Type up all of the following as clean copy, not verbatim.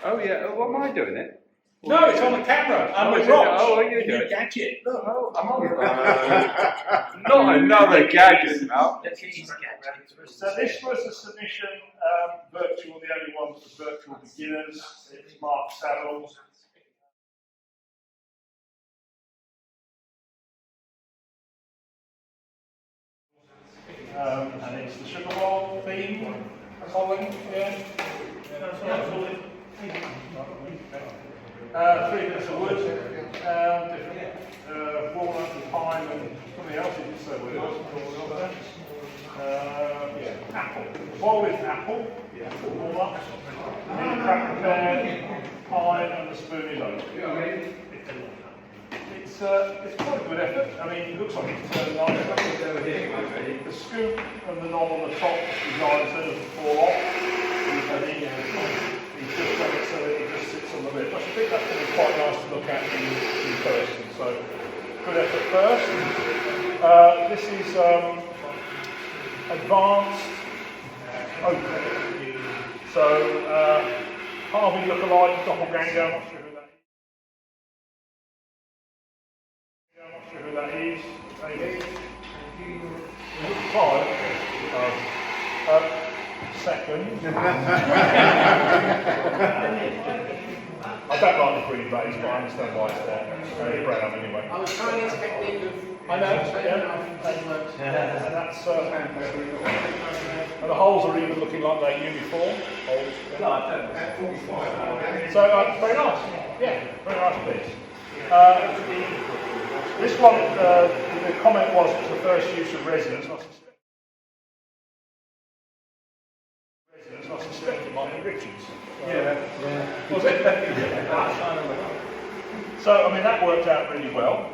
Oh yeah, oh, what am I doing it? No, it's on the camera. I'm with Ross. Oh, you do New it. gadget. Look. Oh, I'm on. Not another gadget now. So this was a submission, virtual, the only one for virtual beginners. It's Mark Saddles. And it's the sugar bowl theme. Colin, yeah. Three bits of wood, different walnut and pine and something else you didn't say what it was. Apple. Bowl with apple, walnut, cracker pear, pine and the spoon is oak. It's quite a good effort. I mean, it looks like it's turned nice. The scoop and the knob on the top is designed so it doesn't fall off. He's just done it so that it just sits on the lid. I think that's going to be quite nice to look at in person. So, good effort first. This is advanced oak. So, Harvey look-alike doppelganger. I'm not sure who that is. Second. I don't like the green base, but I understand why it's there. It's brown anyway. I was trying to expect it. I know, yeah. And that's, and the holes are even looking like they're uniform holes. So, very nice. Yeah, very nice piece. This one, the comment was it's the first use of resonance. I suspect it might be Richards. Yeah. Was it? So, I mean, that worked out really well.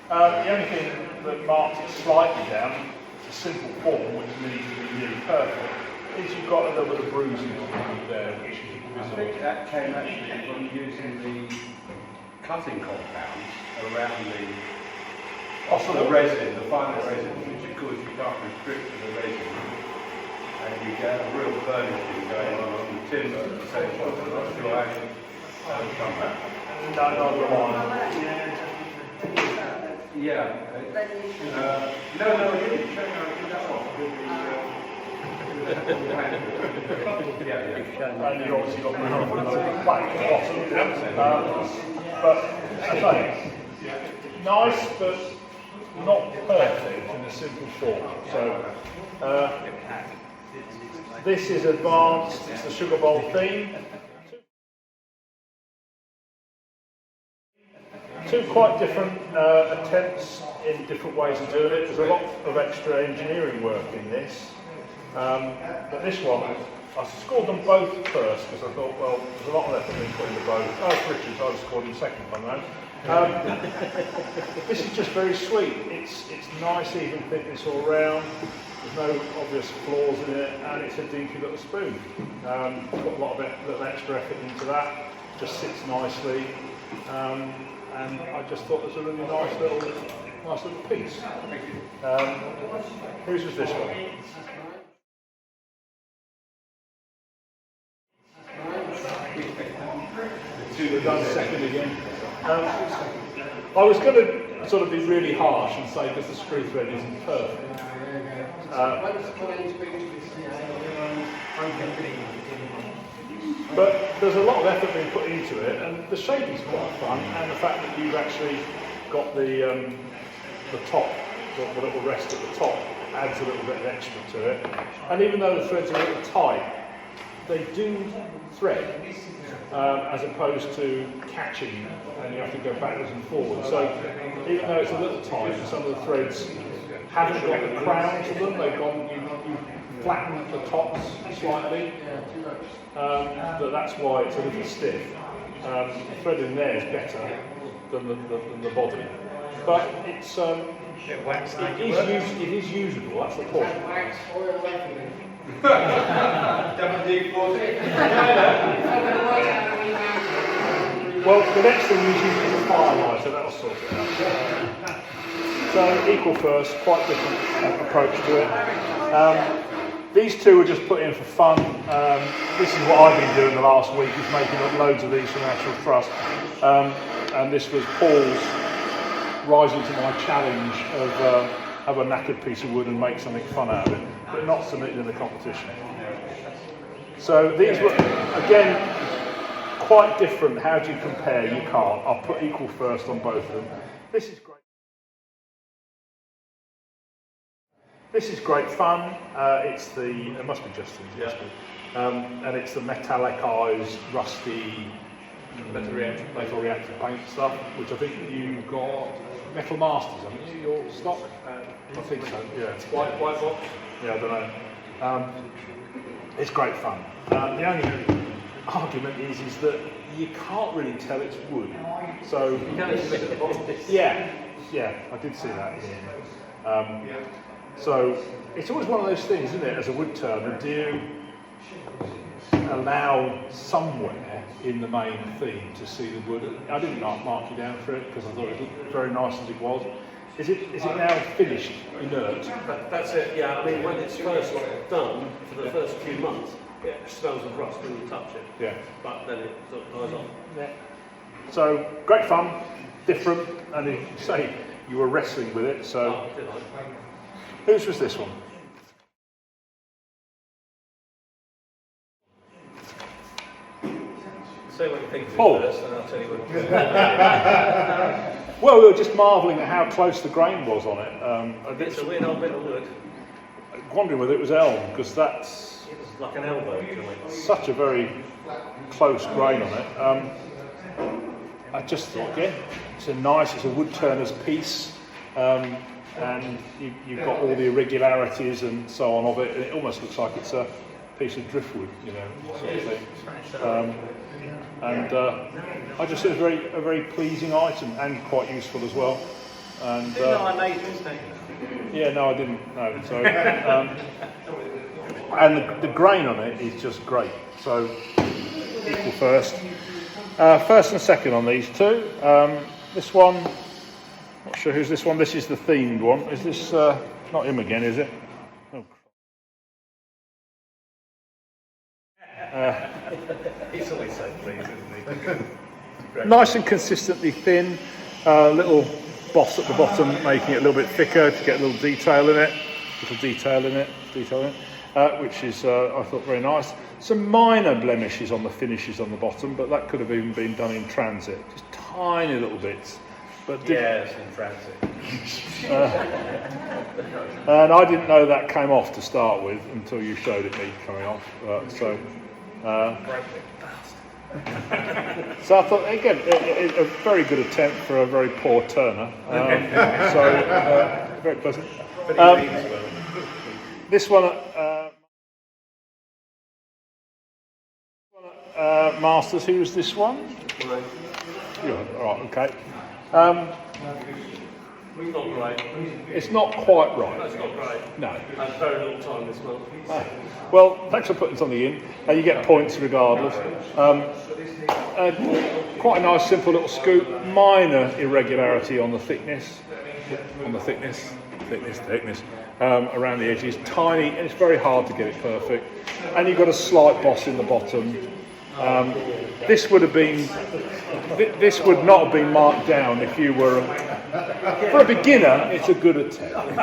The only thing that marks it slightly down, it's a simple form which needs to be nearly perfect, is you've got a little bit of bruising there, which is visible. I think that came actually from using the cutting compounds around the resin, the final resin, which of course you can't restrict to the resin. And you get a real burnishing going on the timber at the same time. I'm not sure how you come back. No, yeah. No, I didn't. I did that one. And you obviously got the black bottom. But, okay, nice, but not perfect in a simple form. So, this is advanced, it's the sugar bowl theme. Two quite different attempts in different ways of doing it. There's a lot of extra engineering work in this. But this one, I scored them both first because I thought, well, there's a lot of effort being put into both. Oh, it's Richards, I scored them second time round. This is just very sweet. It's nice, even thickness all round. There's no obvious flaws in it, and it's a dinky little spoon. Got a lot of little extra effort into that. Just sits nicely, and I just thought it was a really nice little piece. Whose was this one? We've done second again. I was going to sort of be really harsh and say because the screw thread isn't perfect. But there's a lot of effort being put into it, and the shape is quite fun, and the fact that you've actually got the top, the little rest at the top, adds a little bit of extra to it. And even though the threads are a little tight, they do thread, as opposed to catching, and you have to go backwards and forwards. So even though it's a little tight, some of the threads haven't got the crown to them, they've gone, you flatten the tops slightly, but that's why it's a little stiff. The thread in there is better than the body. But it is usable, that's the point. Well, the next thing is using the fire lighter, that'll sort it out. So, equal first, quite different approach to it. These two were just put in for fun. This is what I've been doing the last week, is making up loads of these for Natural Trust. And this was Paul's rising to my challenge of have a knackered piece of wood and make something fun out of it, but not submitted in the competition. So these were, again, quite different. How do you compare? You can't. I'll put equal first on both of them. This is great. This is great fun. It's it must be Justin's, yeah. And it's the metallicized, rusty, metal reactive paint stuff, which I think you got Metal Masters, haven't you, your stock? I think so, yeah. White box? Yeah, I don't know. It's great fun. The only argument is that you can't really tell it's wood. So you can't even look at the bottom. yeah, I did see that. So it's always one of those things, isn't it? As a wood turner, do you allow somewhere in the main theme to see the wood? I didn't mark you down for it because I thought it looked very nice as it was. Is it now finished, inert? That's it, yeah. I mean, when it's first done, for the first few months, it smells of rust when you touch it. Yeah. But then it sort of dies off. Yeah. So, great fun, different, and you say you were wrestling with it, so... Oh, did I? Whose was this one? Say what you think of it Paul. first, and I'll tell you what. Well, we were just marvelling at how close the grain was on it. It's a weird old bit of wood. Wondering whether it was elm, because that's It was like an elbow joint. such a very close grain on it. I just thought, yeah, it's a wood turner's piece, and you've got all the irregularities and so on of it, and it almost looks like it's a piece of driftwood, you know, sort of thing. I just think it's a very pleasing item and quite useful as well. And Didn't know I made this thing. yeah, no, I didn't. No, so and the grain on it is just great. So equal first, first and second on these two. This one, not sure who's this one. This is the themed one. Is this not him again? Is it? Oh. He's always so pleased, isn't he? Nice and consistently thin. Little boss at the bottom, making it a little bit thicker to get a little detail in it. Which is I thought very nice. Some minor blemishes on the finishes on the bottom, but that could have even been done in transit. Just tiny little bits. But Yes, in transit. and I didn't know that came off to start with until you showed it me coming off. So I thought, again, a very good attempt for a very poor turner. Very pleasant. This one at Masters, who was this one? Yeah, all right, okay. It's not great. It's not quite right. That's not great. No. I had very little time this month. Well, thanks for putting something in. You get points regardless. Quite a nice, simple little scoop. Minor irregularity on the thickness. Around the edges. Tiny, and it's very hard to get it perfect. And you've got a slight boss in the bottom. This would not have been marked down if you were. For a beginner, it's a good attempt.